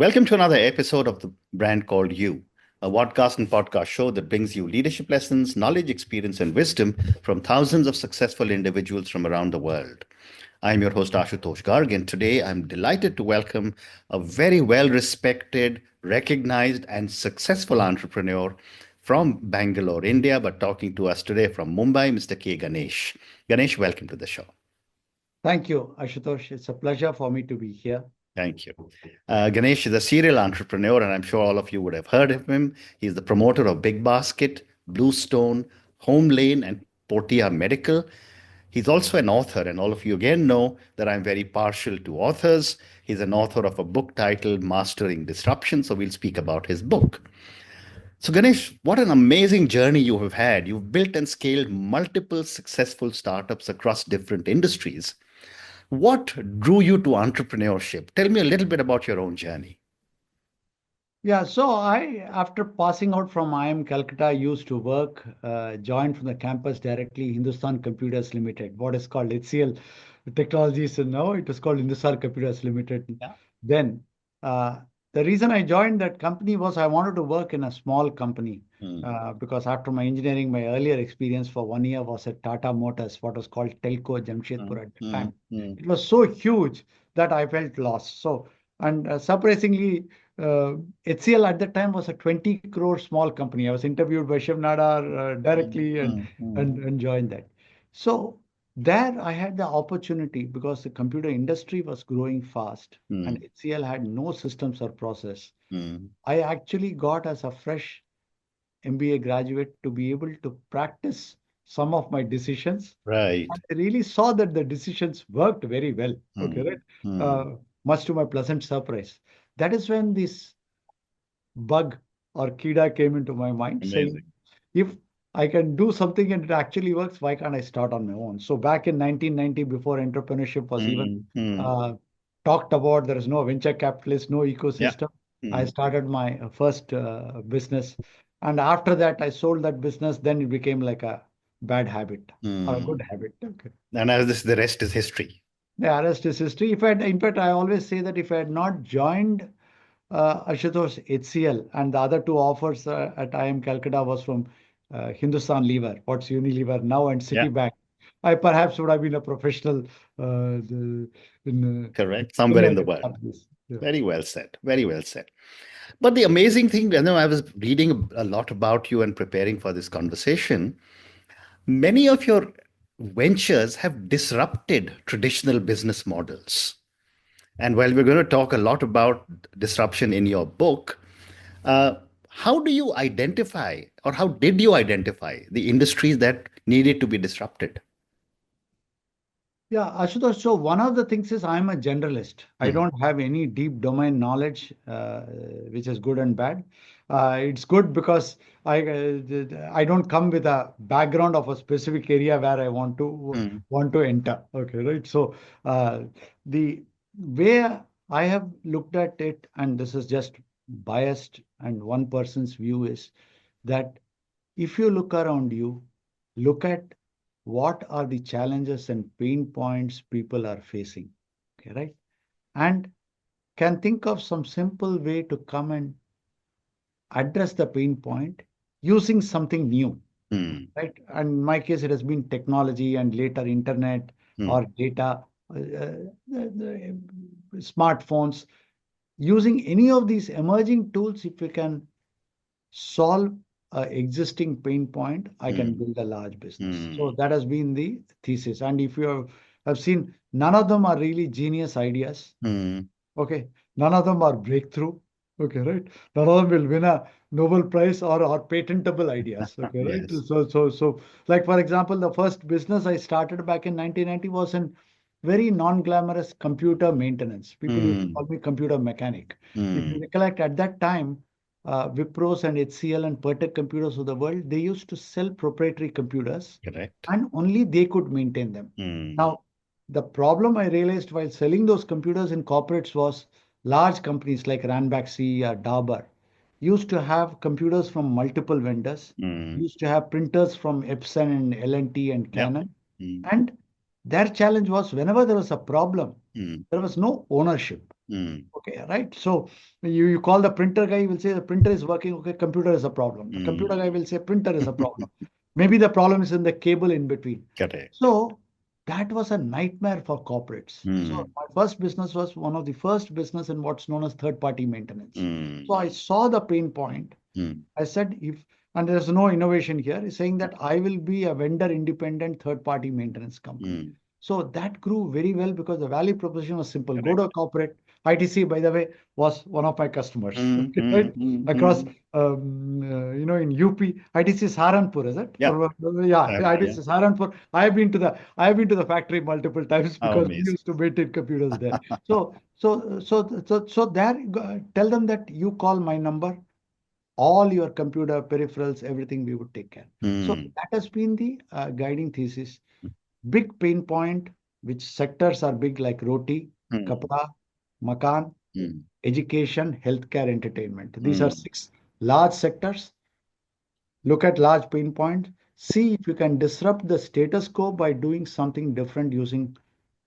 Welcome to another episode of the brand called You, a podcast show that brings you leadership lessons, knowledge, experience, and wisdom from thousands of successful individuals from around the world. I'm your host, Ashutosh Garg, and today I'm delighted to welcome a very well respected, recognized, and successful entrepreneur from Bangalore, India, but talking to us today from Mumbai, Mr. K Ganesh. Ganesh, welcome to the show. Thank you, Ashutosh. It's a pleasure for me to be here. Thank you. Ganesh is a serial entrepreneur, and I'm sure all of you would have heard of him. He's the promoter of BigBasket, Bluestone, Home Lane, and Portea Medical. He's also an author, and all of you again know that I'm very partial to authors. He's an author of a book titled Mastering Disruption, so we'll speak about his book. So, Ganesh, what an amazing journey you have had. You've built and scaled multiple successful startups across different industries. What drew you to entrepreneurship? Tell me a little bit about your own journey. Yeah, so after passing out from IIM Calcutta, I used to work, joined from the campus directly, Hindustan Computers Limited, what is called HCL Technologies, and now it was called Hindustan Computers Limited. Yeah. Then, uh, the reason I joined that company was I wanted to work in a small company because after my engineering, my earlier experience for 1 year was at Tata Motors, what was called Telco Jamshedpur at the time. It was so huge that I felt lost. So, and surprisingly, HCL at that time was a 20 crore small company. I was interviewed by Shiv Nadar directly and joined that. So there I had the opportunity because the computer industry was growing fast and HCL had no systems or process. I actually got as a fresh MBA graduate to be able to practice some of my decisions. Right. I really saw that the decisions worked very well. Okay, right? Much to my pleasant surprise. That is when this bug or kida came into my mind saying, Amazing. if I can do something and it actually works, why can't I start on my own? So back in 1990, before entrepreneurship was even uh, talked about, there is no venture capitalist, no Yeah. ecosystem. I started my first business. And after that, I sold that business. Then it became like a bad habit or a good habit. Okay. And as this, the rest is history. The rest is history. If I had, in fact, I always say that if I had not joined Ashutosh HCL and the other two offers at IIM Calcutta was from Hindustan Lever, what's Unilever now, and Yeah. Citibank. I perhaps would have been a professional in Correct. Somewhere in similar the world. companies. Yeah. Very well said. Very well said. But the amazing thing, I was reading a lot about you and preparing for this conversation. Many of your ventures have disrupted traditional business models. And while we're going to talk a lot about disruption in your book, uh, how do you identify or how did you identify the industries that needed to be disrupted? Yeah, Ashutosh, so one of the things is I'm a generalist. I Hmm. don't have any deep domain knowledge, which is good and bad. It's good because I don't come with a background of a specific area where I Hmm. want to enter. Okay, right? So the way I have looked at it, and this is just biased and one person's view, is that if you look around you, look at what are the challenges and pain points people are facing, okay, right? And can think of some simple way to come and address the pain point using something new, Hmm. right? And in my case, it has been technology and later internet Hmm. or data, smartphones. Using any of these emerging tools, if we can solve a existing pain point, I can Hmm. build a large business. So Hmm. that has been the thesis. And if have seen, none of them are really genius ideas. Hmm. Okay. None of them are breakthrough. Okay, right? None of them will win a Nobel Prize or patentable ideas. Okay, right? Yes. So, like for example, the first business I started back in 1990 was in very non-glamorous computer maintenance. People used to Hmm. call me computer mechanic. If you Hmm. recollect, at that time, Wipros and HCL and Pertec computers of the world, they used to sell proprietary computers Correct. and only they could maintain them. Hmm. Now, the problem I realized while selling those computers in corporates was large companies like Ranbaxy or Dabur used to have computers from multiple vendors, Hmm. used to have printers from Epson and L&T and Yeah. Canon. Hmm. And their challenge was whenever there was a problem, Hmm. there was no ownership. Mm. Okay, right? So you call the printer guy, he will say the printer is working, okay, computer is a problem. The computer guy Mm. will say printer is a problem. Maybe the problem is in the cable in between. Correct. So that was a nightmare for corporates. So Mm. my first business was one of the first business in what's known as third-party maintenance. So Mm. I saw the pain point. Mm. I said, if, and there's no innovation here, is saying that I will be a vendor independent third party maintenance company. Mm. So that grew very well because the value proposition was simple. Go to a Correct. corporate. ITC, by the way, was one of my customers. Mm. Okay, right? Mm. Mm. Across, Mm. in UP, ITC Saharanpur, is it? Yeah. Yeah, Yeah. ITC Saharanpur. I have been to the factory multiple times Oh, because we amazing. used to maintain computers there. So there, tell them that you call my number, all your computer peripherals, everything we would take care. So Mm. that has been the guiding thesis. Big pain point, which sectors are big like roti, Mm. kapra, makan, Mm. education, healthcare, entertainment. These are Mm. 6 large sectors. Look at large pain points. See if you can disrupt the status quo by doing something different using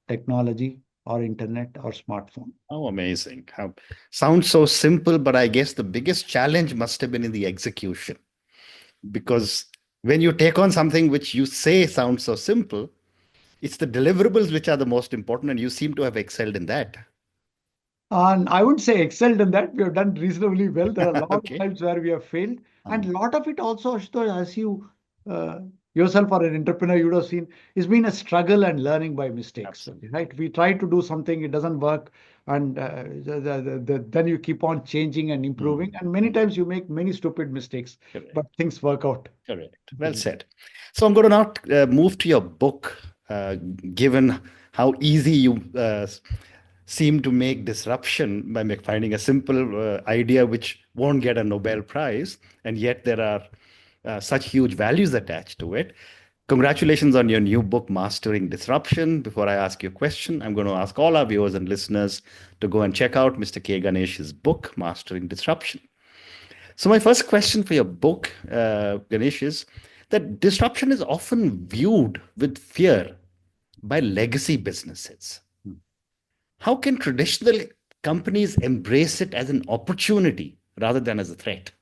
technology or internet or smartphone. Oh, amazing. Sounds so simple, but I guess the biggest challenge must have been in the execution. Because when you take on something which you say sounds so simple, it's the deliverables which are the most important, and you seem to have excelled in that. And I would say excelled in that. We have done reasonably well. There are a lot of Okay. times where we have failed. And Um, a lot of it also, Ashutosh, as you uh, yourself are an entrepreneur, you would have seen, it's been a struggle and learning by mistakes. Okay, Absolutely. right? We try to do something, it doesn't work. And then you keep on changing and improving. Mm. And many Mm. times you make many stupid mistakes, Correct. but things work out. Correct. Well said. So I'm going to now move to your book, given how easy you seem to make disruption by finding a simple idea which won't get a Nobel Prize, and yet there are such huge values attached to it. Congratulations on your new book, Mastering Disruption. Before I ask you a question, I'm going to ask all our viewers and listeners to go and check out Mr. K Ganesh's book, Mastering Disruption. So, my first question for your book, Ganesh, is that disruption is often viewed with fear by legacy businesses. How can traditional companies embrace it as an opportunity rather than as a threat?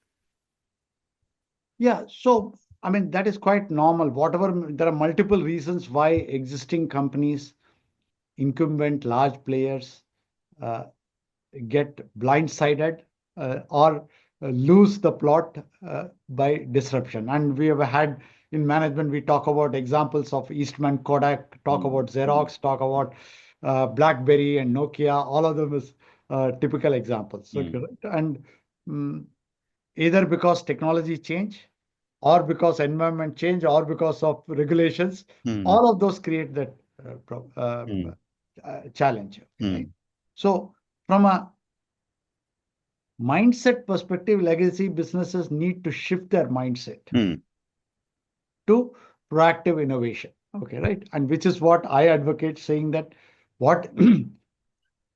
Yeah, so I mean, that is quite normal. There are multiple reasons why existing companies, incumbent large players, uh, get blindsided or lose the plot by disruption. And we have had in management, we talk about examples of Eastman Kodak, talk Mm. about Xerox, talk about BlackBerry and Nokia. All of them is typical examples. Okay, Mm. right? And mm, either because technology change, or because environment change, or because of regulations, Mm. all of those create that Mm. challenge. Okay, right? Mm. So from a mindset perspective, legacy businesses need to shift their mindset Mm. to proactive innovation. Okay, right? And which is what I advocate, saying that what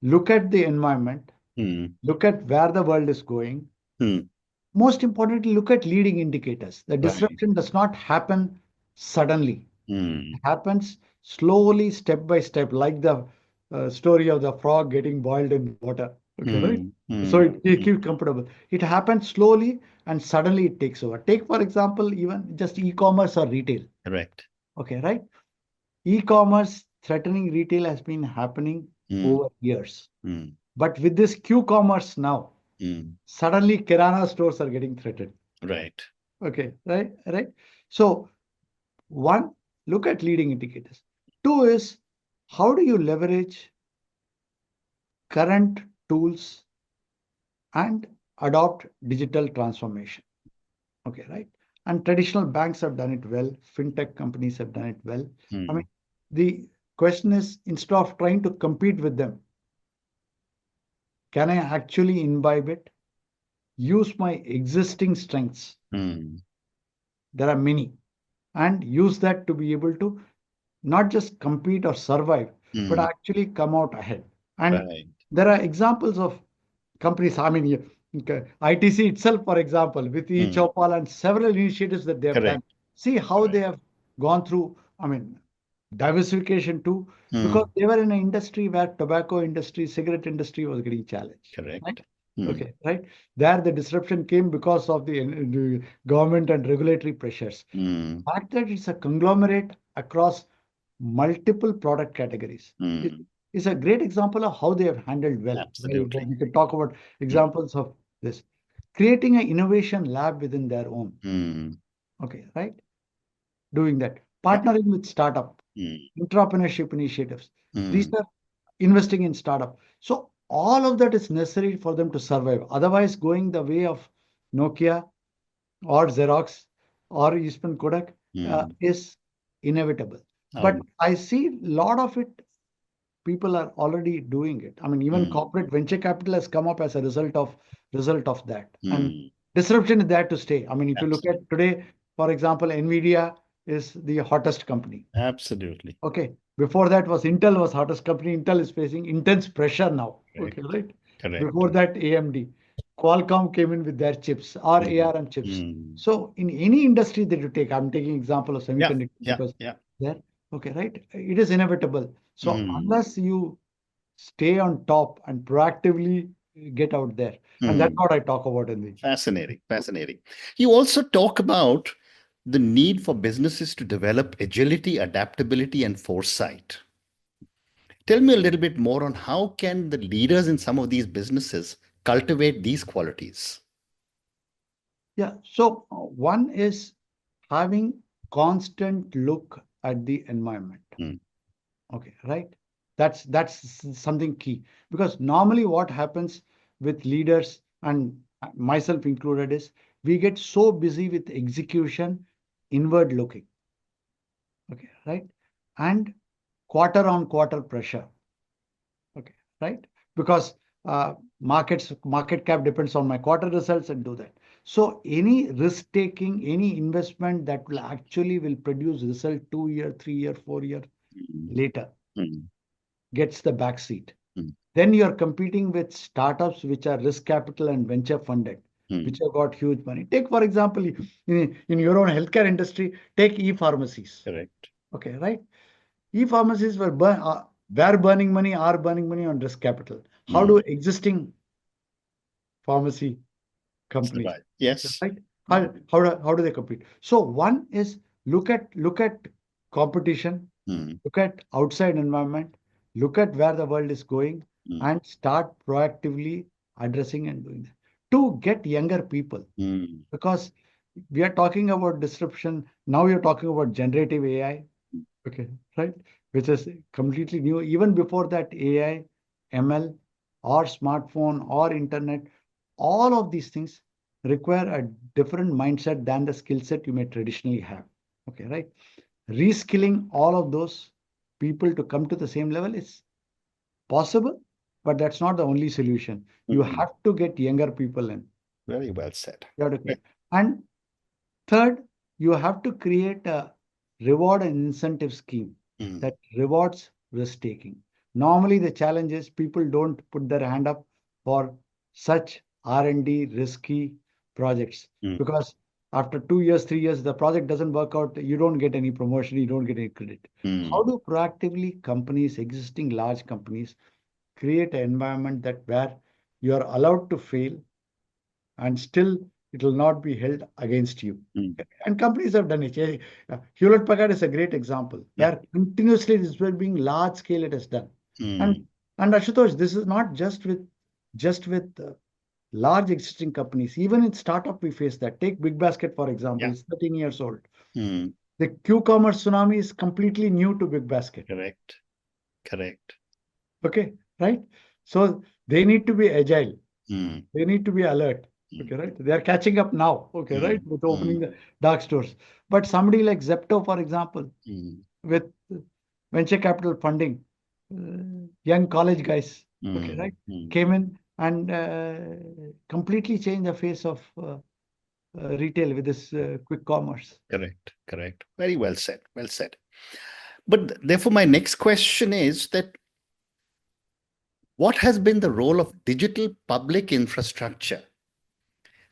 look at the environment, Mm. look at where the world is going. Mm. Most importantly, look at leading indicators. The Right. disruption does not happen suddenly. It Mm. happens slowly, step by step, like the story of the frog getting boiled in water. Okay, right? Mm. So Mm. it keeps comfortable. It happens slowly and suddenly it takes over. Take, for example, even just e-commerce or retail. Correct. Okay, right? E-commerce threatening retail has been happening Mm. over years. Mm. But with this Q-commerce now, Mm. suddenly Kirana stores are getting threatened. Right. Okay, right, right. So one, look at leading indicators. Two is how do you leverage current tools and adopt digital transformation? Okay, right? And traditional banks have done it well. Fintech companies have done it well. I mean, Mm. the question is, instead of trying to compete with them, can I actually imbibe it? Use my existing strengths. Mm. There are many, and use that to be able to not just compete or survive, but Mm. actually come out ahead. And Right. there are examples of companies. I mean, okay, ITC itself, for example, with Mm. e-Chopal and several initiatives that they have done. Correct. See how they Correct. have gone through. I mean, diversification too, Hmm. because they were in an industry where tobacco industry, cigarette industry was getting challenged, right? Correct. Hmm. Okay, right. There the disruption came because of the government and regulatory pressures. Hmm. Fact that it's a conglomerate across multiple product categories Hmm. is a great example of how they have handled well. Well, Absolutely. we can talk about Hmm. examples of this. Creating an innovation lab within their own. Hmm. Okay, right? Doing that. Yeah. Partnering with startup, Hmm. entrepreneurship initiatives. These Hmm. are investing in startup. So all of that is necessary for them to survive. Otherwise, going the way of Nokia or Xerox or Eastman Kodak Hmm. is inevitable. But Um, I see a lot of it, people are already doing it. I mean, even hmm. corporate venture capital has come up as a result of that. And Hmm. disruption is there to stay. I mean, if you look Absolutely. at today, for example, Nvidia is the hottest company. Absolutely. Okay. Before that was Intel was hottest company. Intel is facing intense pressure now. Okay, Correct. right? Correct. Before that, AMD. Qualcomm came in with their chips or Hmm. ARM chips. Hmm. So in any industry that you take, I'm taking example of Yeah. semiconductor Yeah. because Yeah. there, okay, right? It is inevitable. So Hmm. unless you stay on top and proactively get out there, and that's Hmm. what I talk about in the Fascinating. Fascinating. You also talk about the need for businesses to develop agility, adaptability, and foresight. Tell me a little bit more on how can the leaders in some of these businesses cultivate these qualities? yeah. So one is having constant look at the environment. Hmm. Okay, right? That's something key because normally what happens with leaders and myself included is we get so busy with execution, inward looking. Okay, right? And quarter on quarter pressure. Okay, right? Because market cap depends on my quarter results and do that. So any risk taking, any investment that will actually will produce result 2 year, 3 year, 4 year Hmm. later Hmm. gets the back seat. Hmm. Then you're competing with startups which are risk capital and venture funded, Hmm. which have got huge money. Take, for example, in your own healthcare industry, take e-pharmacies. Correct. Okay, right? E-pharmacies were burning money, are burning money on risk capital. How do Hmm. existing pharmacy companies, Survive. Yes. right? Hmm. How do they compete? So one is look at competition, Hmm. look at outside environment, look at where the world is going, Hmm. and start proactively addressing and doing that. To get younger people, Hmm. because we are talking about disruption. Now we are talking about generative AI, okay, right? Which is completely new. Even before that, AI, ML, or smartphone or internet, all of these things require a different mindset than the skill set you may traditionally have. Okay, right? Reskilling all of those people to come to the same level is possible, but that's not the only solution. You Hmm. have to get younger people in. Very well said. You have to Yeah. create. And third, you have to create a reward and incentive scheme Hmm. that rewards risk taking. Normally, the challenge is people don't put their hand up for such R&D risky projects Hmm. because after 2 years, 3 years, the project doesn't work out. You don't get any promotion, you don't get any credit. How Hmm. do proactively companies, existing large companies, create an environment that where you are allowed to fail and still it will not be held against you. Hmm. And companies have done it. Hewlett Packard is a great example Yeah. where continuously this will being large scale it has done. And Hmm. and Ashutosh, this is not just with large existing companies. Even in startup, we face that. Take BigBasket, for example, Yeah. it's 13 years old. Hmm. The Q-commerce tsunami is completely new to BigBasket. Correct. Correct. Okay, right? So they need to be agile. Hmm. They need to be alert. Hmm. Okay, right? They are catching up now. Okay, Hmm. right? With Hmm. opening the dark stores. But somebody like Zepto, for example, Hmm. with venture capital funding, young college guys, okay, Hmm. right, Hmm. came in and completely changed the face of retail with this quick commerce. Correct. Correct. Very well said. Well said. But therefore, my next question is that what has been the role of digital public infrastructure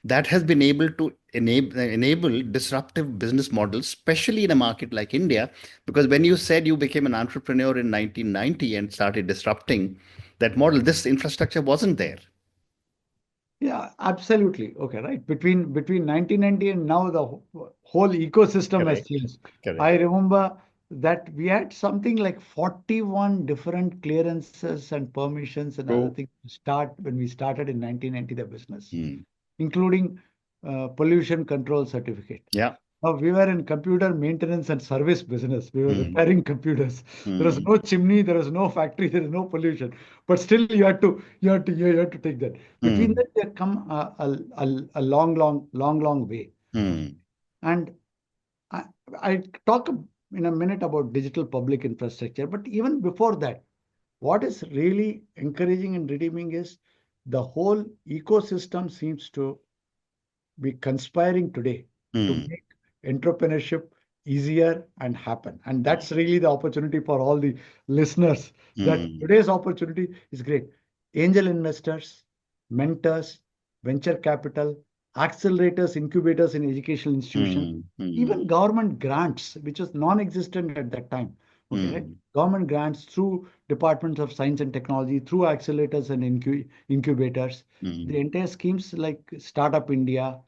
that has been able to enable disruptive business models, especially in a market like India. Because when you said you became an entrepreneur in 1990 and started disrupting that model, this infrastructure wasn't there. Yeah, absolutely. Okay, right. Between 1990 and now, the whole ecosystem has Correct. changed. Correct. I remember that we had something like 41 different clearances and permissions and other True. things to start when we started in 1990 the business, Mm. including pollution control certificate. Yeah. We were in computer maintenance and service business. We were Mm. repairing computers. There was Mm. no chimney, there was no factory, there is no pollution. But still, you had to take that. Between Mm. that, there come a long way. Mm. And I, I talk in a minute about digital public infrastructure. But even before that, what is really encouraging and redeeming is the whole ecosystem seems to be conspiring today to Mm. make entrepreneurship easier and happen. And that's really the opportunity for all the listeners, that Mm. today's opportunity is great. Angel investors, mentors, venture capital, accelerators, incubators in educational institutions, Mm. Mm. even government grants, which was non-existent at that time. Okay, right? Mm. Government grants through departments of science and technology, through accelerators and incubators. The Mm. entire schemes like Startup India,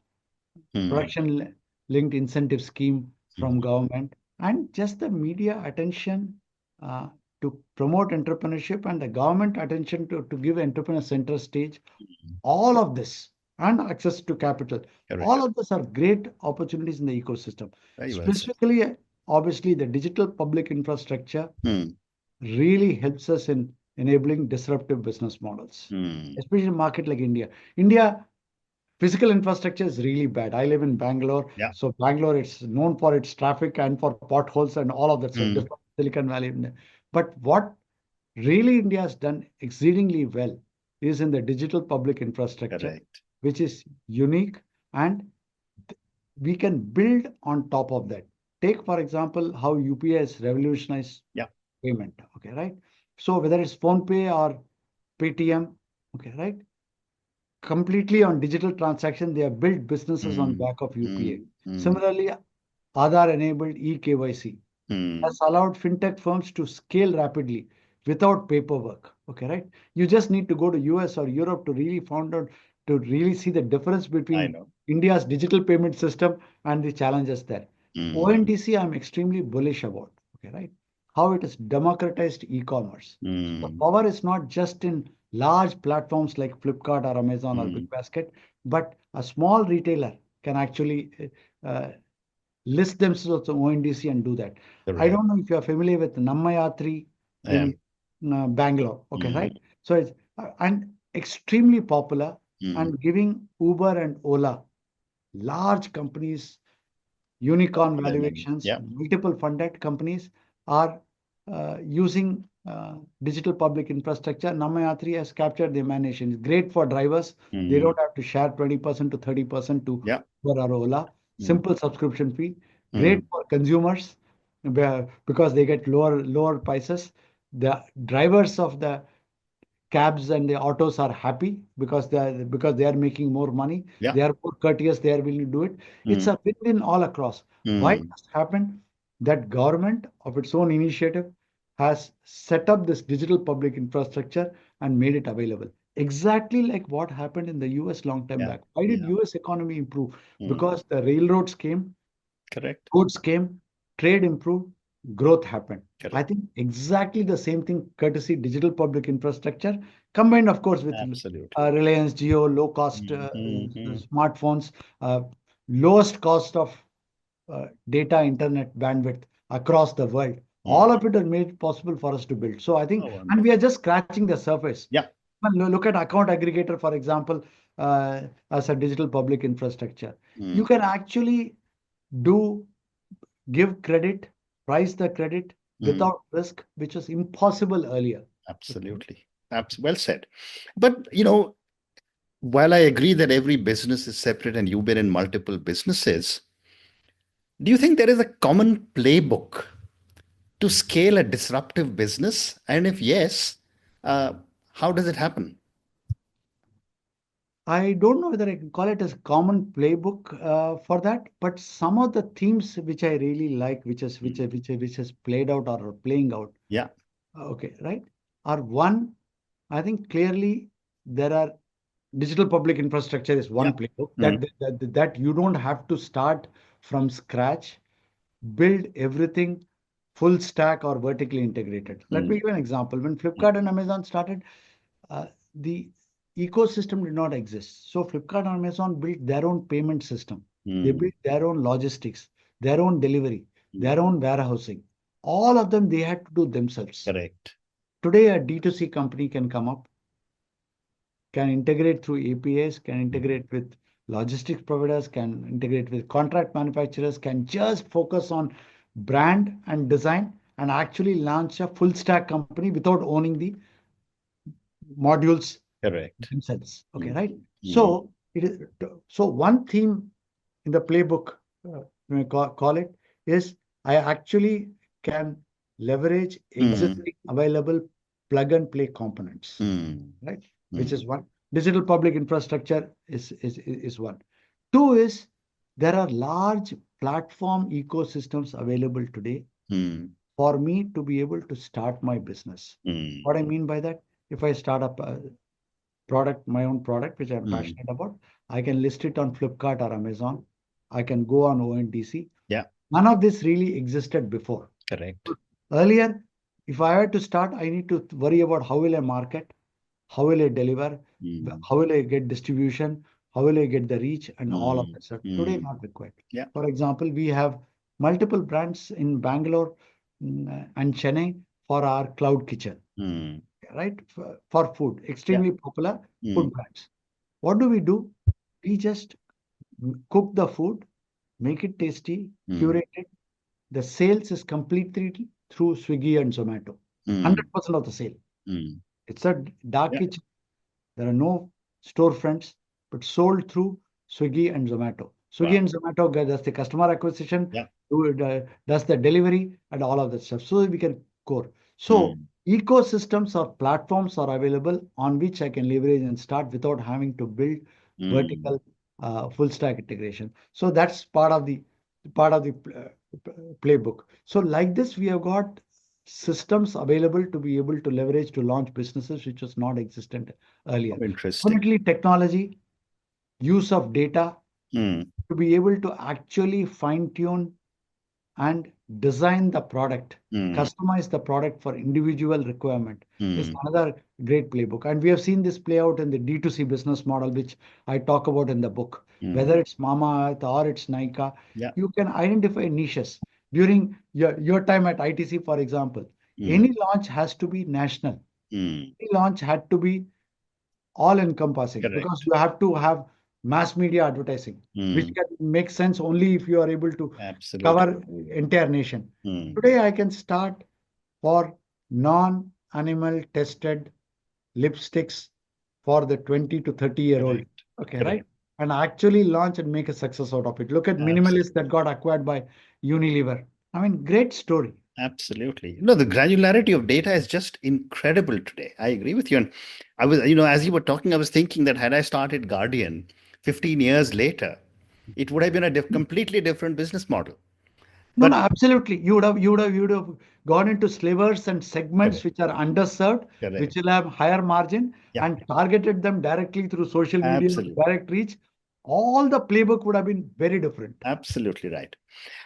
Mm. production linked incentive scheme from Mm. government, and just the media attention uh, to promote entrepreneurship, and the government attention to give entrepreneur center stage. All of this and access to capital, Correct. all of this are great opportunities in the ecosystem. Very well said. Specifically, obviously, the digital public infrastructure Mm. really helps us in enabling disruptive business models, Mm. especially in a market like India. India physical infrastructure is really bad. I live in Bangalore, Yeah. so Bangalore it's known for its traffic and for potholes and all of that stuff, Mm. different Silicon Valley. But what really India has done exceedingly well is in the digital public infrastructure, Correct. which is unique, and we can build on top of that. Take, for example, how UPI has revolutionized Yeah. payment. Okay, right? So whether it's PhonePe or Paytm, okay, right? Completely on digital transaction. They have built businesses on Mm. back of UPA. Mm. Mm. Similarly, Aadhaar-enabled eKYC Mm. has allowed fintech firms to scale rapidly without paperwork. Okay, right? You just need to go to US or Europe to really find out, to really see the difference I between know. India's digital payment system and the challenges there. Mm. ONDC, I'm extremely bullish about. Okay, right? How it has democratized e-commerce. So the Mm. power is not just in large platforms like Flipkart or Amazon or Mm. BigBasket, but a small retailer can actually uh, list themselves on ONDC and do that. I Correct. don't know if you are familiar with Nammayatri I in am. Bangalore. Okay, Mm. right? So it's and extremely popular, Mm. and giving Uber and Ola, large companies, unicorn Their money. valuations, Yeah. multiple funded companies are using digital public infrastructure. Namayatri has captured the emanation. It's great for drivers. They Mm. don't have to share 20% to 30% to Yeah. Uber or Ola. Mm. Simple subscription fee. Great Mm. for consumers because they get lower prices. The drivers of the cabs and the autos are happy because they are making more money. Yeah. They are more courteous. They are willing to do it. It's Mm. a win-win all across. Why it Mm. has happened? That government of its own initiative has set up this digital public infrastructure and made it available. Exactly like what happened in the US long time Yeah. back. Why did Yeah. US economy improve? Mm. Because the railroads came, Correct. goods came, trade improved, growth happened. I Correct. think exactly the same thing, courtesy digital public infrastructure, combined, of course, with Absolutely. Reliance Jio, low cost Mm. Mm. Mm. smartphones, uh, lowest cost of data internet bandwidth across the world. Mm. All of it are made possible for us to build. So I think, Oh, and we are wonderful. just scratching the surface. Yeah. Look at account aggregator, for example, as a digital public infrastructure. You Mm. can actually do give credit, price the credit Mm. without risk, which was impossible earlier. Okay. Absolutely. Well said. But, while I agree that every business is separate and you've been in multiple businesses, do you think there is a common playbook to scale a disruptive business? And if yes, uh, how does it happen? I don't know whether I can call it as common playbook for that, but some of the themes which I really like, which is played out or playing out, Yeah. okay, right, are one. I think clearly there are digital public infrastructure is Yeah. one playbook Mm. that you don't have to start from scratch, build everything full stack or vertically integrated. Let me Mm. give an example. When Mm. Flipkart and Amazon started, the ecosystem did not exist. So Flipkart and Amazon built their own payment system. They Mm. built their own logistics, their own delivery, Mm. their own warehousing. All of them they had to do themselves. Correct. Today, a D2C company can come up, can integrate through APIs, can integrate with logistics providers, can integrate with contract manufacturers, can just focus on brand and design and actually launch a full stack company without owning the modules Correct. themselves. Okay, Mm. right? Mm. So it is so one theme in the playbook, we call it, is I actually can leverage Mm. existing available plug and play components, Mm. right? Which Mm. is one. Digital public infrastructure is one. Two is there are large platform ecosystems available today Mm. for me to be able to start my business. Mm. What I mean by that, if I start up a product, my own product, which I'm Mm. passionate about, I can list it on Flipkart or Amazon. I can go on ONDC. Yeah. None of this really existed before. Correct. Earlier, if I had to start, I need to worry about how will I market, how will I deliver, Mm. how will I get distribution, how will I get the reach, and all of Mm. that stuff. Today, Mm. not required. Yeah. For example, we have multiple brands in Bangalore and Chennai for our cloud kitchen, Mm. right? For food, Yeah. extremely popular Mm. food brands. What do? We just cook the food, make it tasty, Mm. curate it. The sales is completely through Swiggy and Zomato. Mm. 100% of the sale. Mm. It's a dark Yeah. kitchen. There are no storefronts, but sold through Swiggy and Zomato. Swiggy Wow. and Zomato does the customer acquisition, Yeah. does the delivery, and all of that stuff. So we can core. So Mm. ecosystems or platforms are available on which I can leverage and start without having to build Mm. vertical full stack integration. So that's part of the playbook. So like this, we have got systems available to be able to leverage to launch businesses which was not existent earlier. How interesting. Definitely technology, use of data Mm. to be able to actually fine tune and design the product, Mm. customize the product for individual requirement is Mm. another great playbook. And we have seen this play out in the D2C business model, which I talk about in the book. Mm. Whether it's Mama Earth or it's Nika, Yeah. you can identify niches. During your time at ITC, for example, Mm. any launch has to be national. Mm. Any launch had to be all encompassing because Correct. you have to have mass media advertising, which Mm. can make sense only if you are able to Absolutely. cover entire nation. Mm. Today, I can start for non-animal tested lipsticks for the 20 to 30-year-old. Correct. Okay, right? Correct. And actually launch and make a success out of it. Look at Minimalist that Absolutely. got acquired by Unilever. I mean, great story. Absolutely. No, the granularity of data is just incredible today. I agree with you. And I was, as you were talking, I was thinking that had I started Guardian 15 years later, it would have been a completely different business model. No, But no, absolutely. You would have gone into slivers and segments correct, which are underserved, which correct. will have higher margin, Yeah, and targeted them directly through social media, absolutely. direct reach. All the playbook would have been very different. Absolutely right.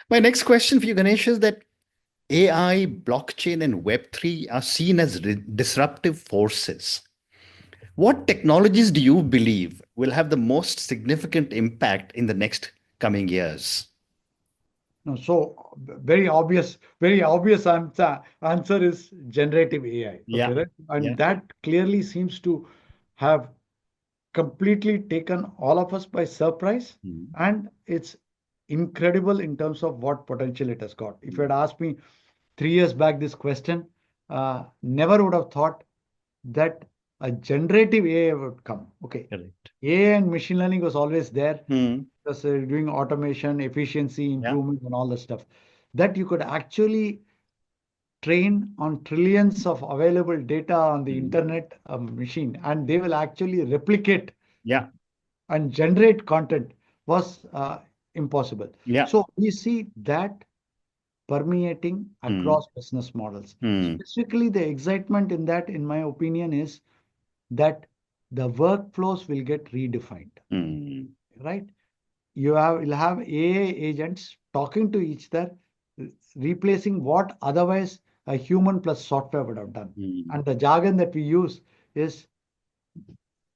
My next question for you, Ganesh, is that AI, blockchain, and Web3 are seen as disruptive forces. What technologies do you believe will have the most significant impact in the next coming years? No, so very obvious answer is generative AI. Okay, Yeah, right? yeah. And that clearly seems to have completely taken all of us by surprise. Mm, And it's incredible in terms of what potential it has got. If you had mm, asked me 3 years back this question, never would have thought that a generative AI would come. Okay. correct. AI and machine learning was always there, Mm, just doing automation, efficiency, yeah. improvement, and all the stuff that you could actually train on trillions of available data on the Mm, internet machine, and they will actually replicate yeah. and generate content was impossible. Yeah. So we see that permeating Mm. across business models. Mm. Specifically, the excitement in that, in my opinion, is that the workflows will get redefined, Mm. right? You'll have AI agents talking to each other, replacing what otherwise a human plus software would have done. Mm. And the jargon that we use is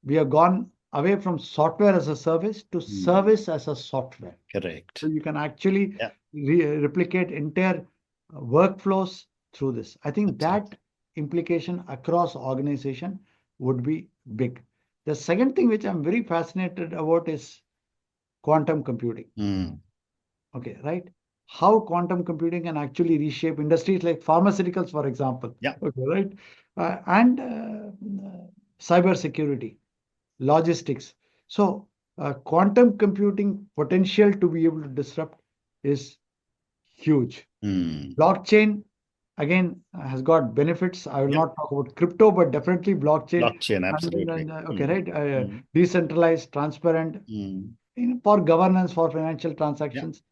we have gone away from software as a service to Mm. service as a software. So Correct. you can actually Yeah. replicate entire workflows through this. I think Absolutely. that implication across organization would be big. The second thing which I'm very fascinated about is quantum computing. Mm. Okay, right? How quantum computing can actually reshape industries like pharmaceuticals, for example. Yeah. Okay, right? And cyber security, logistics. So, quantum computing potential to be able to disrupt is huge. Mm. Blockchain, again, has got benefits. I will Yeah. not talk about crypto, but definitely blockchain. Blockchain. And Absolutely. okay, Mm. right? Mm. Decentralized, transparent, Mm. for governance, for financial Yeah. transactions,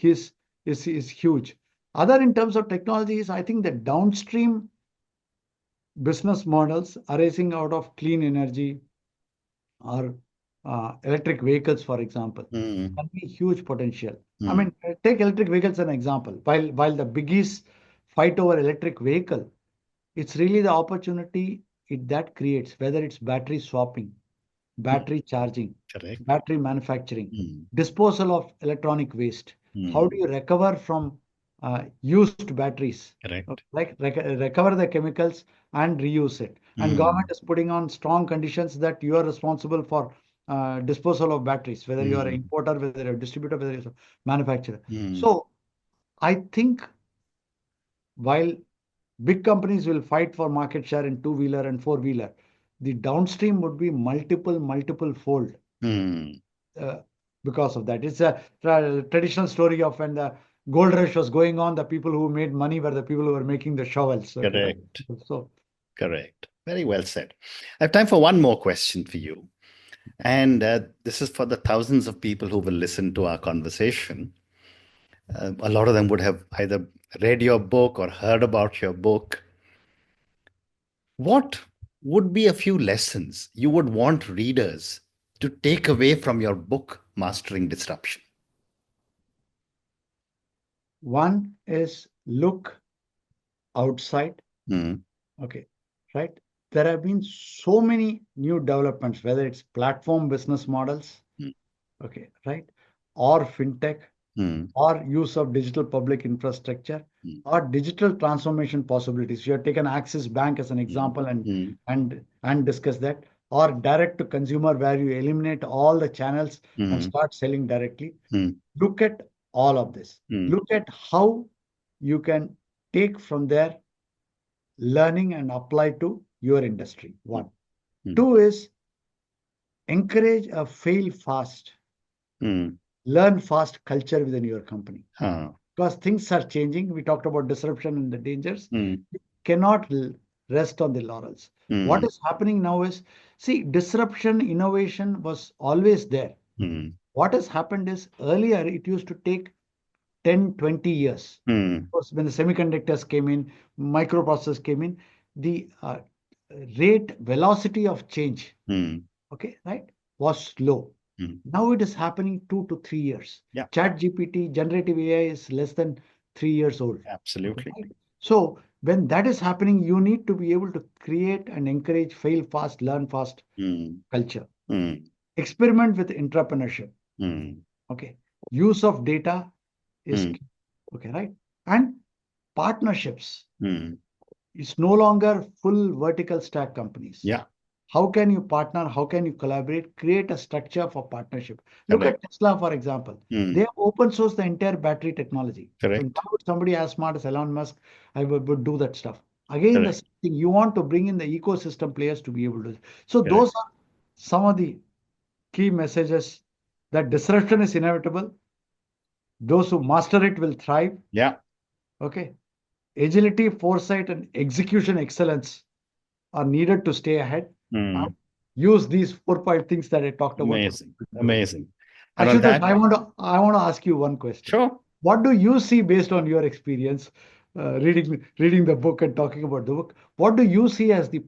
his is huge. Other in terms of technologies, I think the downstream business models arising out of clean energy or electric vehicles, for example, Mm. can be huge potential. I Mm. mean, take electric vehicles as an example. While the biggies fight over electric vehicle, it's really the opportunity that creates, whether it's battery swapping, Mm. battery charging, Correct. battery manufacturing, Mm. disposal of electronic waste. How do Mm. you recover from used batteries? Correct. Like recover the chemicals and reuse it. And government Mm. is putting on strong conditions that you are responsible for disposal of batteries, whether you are an Mm. importer, whether you're a distributor, whether you're a manufacturer. Mm. So I think while big companies will fight for market share in two-wheeler and four-wheeler, the downstream would be multiple fold Mm. uh, because of that. It's a traditional story of when the gold rush was going on, the people who made money were the people who were making the shovels. Okay, right? Correct. So Correct. Very well said. I have time for one more question for you. And this is for the thousands of people who will listen to our conversation. A lot of them would have either read your book or heard about your book. What would be a few lessons you would want readers to take away from your book, Mastering Disruption? one is look outside. Mm. Okay, right? There have been so many new developments, whether it's platform business models, Mm. okay, right? Or fintech, Mm. or use of digital public infrastructure, Mm. or digital transformation possibilities. You have taken Axis Bank as an Mm. example Mm. and discuss that, or direct to consumer where you eliminate all the channels and Mm. start selling directly. Mm. Look at all of this. Mm. Look at how you can take from there learning and apply to your industry. Mm. One. Mm. Two is encourage a fail fast, Mm. learn fast culture within your company. Huh. Because things are changing. We talked about disruption and the dangers. Mm. You cannot rest on the laurels. What Mm. is happening now is, see, disruption, innovation was always there. Mm. What has happened is earlier it used to take 10, 20 years. Mm. Of course, when the semiconductors came in, microprocessors came in, the rate, velocity of change, Mm. okay, right, was slow. Mm. Now it is happening 2 to 3 years. Yeah, Chat GPT, generative AI is less than 3 years old. Okay, absolutely. right? So when that is happening, you need to be able to create and encourage fail fast, learn fast Mm. culture. Mm. Experiment with entrepreneurship. Mm. Okay. Use of data is Mm. key. Okay, right? And partnerships. Mm. It's no longer full vertical stack companies. Yeah, How can you partner? How can you collaborate? Create a structure for partnership. Look correct. at Tesla, for example. They Mm. have open sourced the entire battery technology. So Correct. why would somebody as smart as Elon Musk would do that stuff? Again, the Correct. same thing. You want to bring in the ecosystem players to be able to. So those Correct. are some of the key messages that disruption is inevitable. Those who master it will thrive. Yeah. Okay. Agility, foresight, and execution excellence are needed to stay ahead. And Mm. use these 4, 5 things that I talked about. Amazing. Amazing. And on Ashutosh, that, I want to ask you one question. sure. What do you see based on your experience, reading the book and talking about the book? What do you see as the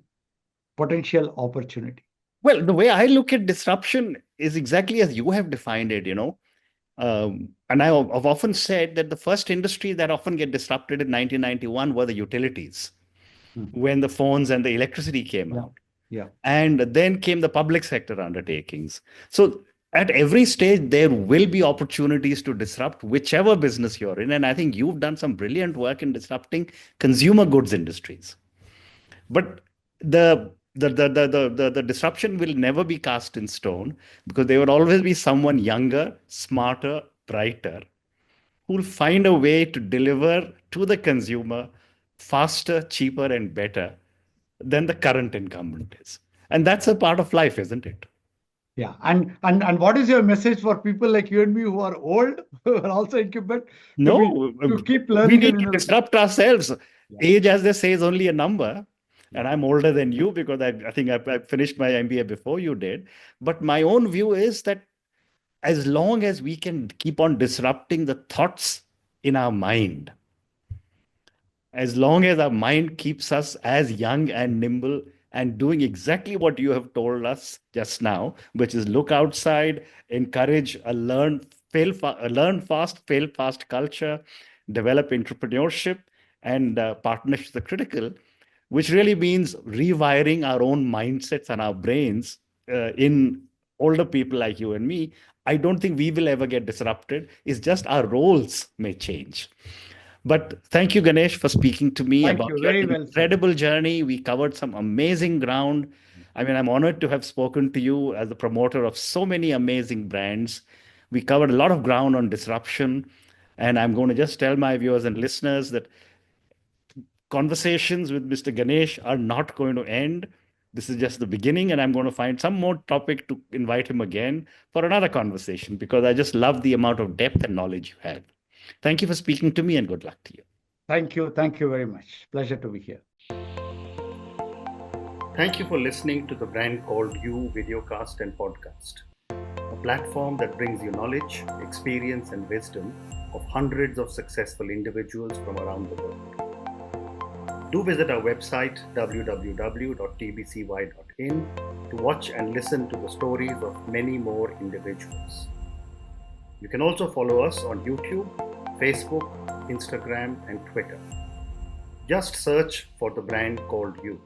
potential opportunity? Well, the way I look at disruption is exactly as you have defined it. And I've often said that the first industry that often get disrupted in 1991 were the utilities, Mhm. when the phones and the electricity came Yeah, out. yeah, And then came the public sector undertakings. So at every stage, there will be opportunities to disrupt whichever business you're in. And I think you've done some brilliant work in disrupting consumer goods industries. But the disruption will never be cast in stone, because there will always be someone younger, smarter, brighter, who will find a way to deliver to the consumer faster, cheaper, and better than the current incumbent is. And that's a part of life, isn't it? yeah. And what is your message for people like you and me who are old, who are also incumbent, to be No, to keep we learning need and to innovating? disrupt ourselves. Yeah, Age, as they say, is only a number. yeah, And I'm older than you, because I think I finished my MBA before you did. But my own view is that as long as we can keep on disrupting the thoughts in our mind, as long as our mind keeps us as young and nimble and doing exactly what you have told us just now, which is look outside, encourage a learn fast, fail fast culture, develop entrepreneurship, and partnerships are critical, which really means rewiring our own mindsets and our brains in older people like you and me. I don't think we will ever get disrupted. It's just our roles may change. But thank you, Ganesh, for speaking to me thank about you. your Very well said. incredible journey. We covered some amazing ground. I mean, I'm honored to have spoken to you as the promoter of so many amazing brands. We covered a lot of ground on disruption. And I'm going to just tell my viewers and listeners that conversations with Mr. Ganesh are not going to end. This is just the beginning, and I'm going to find some more topic to invite him again for another conversation, because I just love the amount of depth and knowledge you have. Thank you for speaking to me, and good luck to you. Thank you. Thank you very much. Pleasure to be here. Thank you for listening to the Brand Called You videocast and podcast, a platform that brings you knowledge, experience, and wisdom of hundreds of successful individuals from around the world. Do visit our website www.tbcy.in to watch and listen to the stories of many more individuals. You can also follow us on YouTube, Facebook, Instagram, and Twitter. Just search for the Brand Called You.